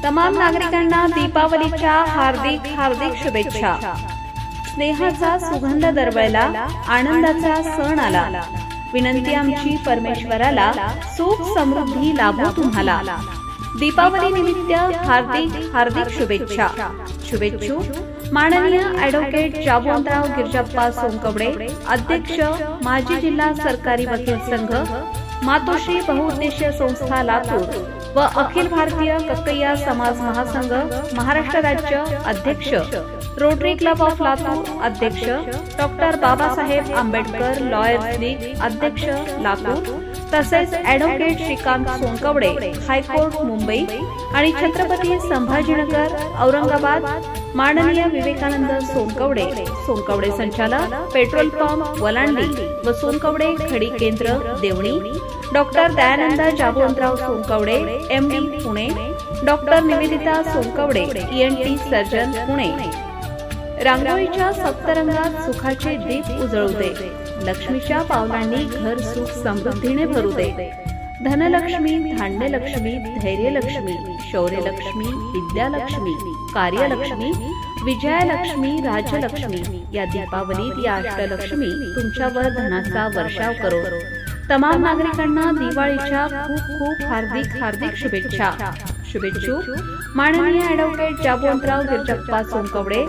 तमाम नागरिकांना दीपावलीच्या हार्दिक हार्दिक शुभेच्छा। स्नेहाचा सुगंध दरवळला, आनंदाचा सण आला। विनंती आमची परमेश्वराला, सुख समृद्धी लाभो तुम्हाला। दीपावली निमित्त हार्दिक हार्दिक शुभेच्छा। शुभेच्छुक माननीय ॲडव्होकेट जाबुवंतराव गिरजाप्पा सोनकवडे, अध्यक्ष माजी जिल्हा सरकारी वकील संघ, मातोश्री बहुउद्देशीय संस्था लातूर व अखिल भारतीय कक्कैया समाज महासंघ महाराष्ट्र राज्य अध्यक्ष, रोटरी क्लब ऑफ लातूर अध्यक्ष, doctor Babasaheb Ambedkar lawyers league अध्यक्ष लातूर, तसेच ॲडव्होकेट श्रीकांत सोनकवडे हायकोर्ट मुंबई आणि छत्रपती संभाजीनगर औरंगाबाद, माननीय विवेकानंद सोनकवडे संचालक, पेट्रोल पंप वलांडी व सोनकवडे खडी केंद्र Deoni, doctor Dayanand Jabuvantrao Sonkawade MD Pune, doctor Nivedita Sonkawade ENT surgeon Pune. रांगोळीच्या सप्तरंगात सुखाचे दीप उजळू दे, लक्ष्मीच्या पावलांनी घर सुख समृद्धीने भरू दे। धनलक्ष्मी, धान्यलक्ष्मी, धैर्यलक्ष्मी, शौर्यलक्ष्मी, विद्यालक्ष्मी, कार्यलक्ष्मी, विजयालक्ष्मी, राजलक्ष्मी या दीपावलीत या अष्टलक्ष्मी तुमच्यावर धनाचा वर्षाव करो। तमाम नागरिकांना दिवाळीच्या खूप खूप हार्दिक हार्दिक शुभेच्छा। शुभेच्छुक माननीय ॲडव्होकेट जाबुवंतराव गिरजाप्पा सोनकवडे,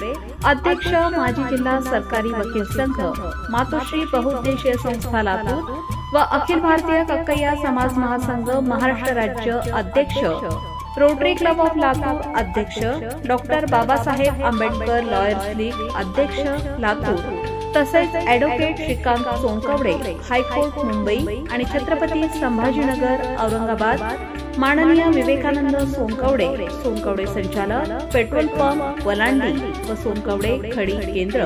अध्यक्ष माजी जिल्हा सरकारी वकील संघ, मातोश्री बहुउद्देशीय संस्था लातूर व अखिल भारतीय कक्कैया समाज महासंघ महाराष्ट्र राज्य अध्यक्ष, रोटरी क्लब ऑफ लातूर अध्यक्ष, doctor Babasaheb Ambedkar lawyers league अध्यक्ष लातूर, तसेच ॲडव्होकेट श्रीकांत सोनकवडे हायकोर्ट मुंबई आणि छत्रपती संभाजीनगर औरंगाबाद, माननीय विवेकानंद सोनकवडे संचालक, पेट्रोल पंप वलांडी व सोनकवडे खडी केंद्र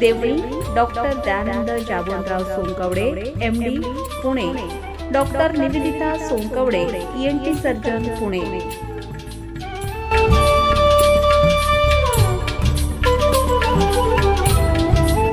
Deoni, doctor Dayanand Jabuvantrao Sonkawade MD Pune, doctor Nivedita Sonkawade ENT surgeon Pune.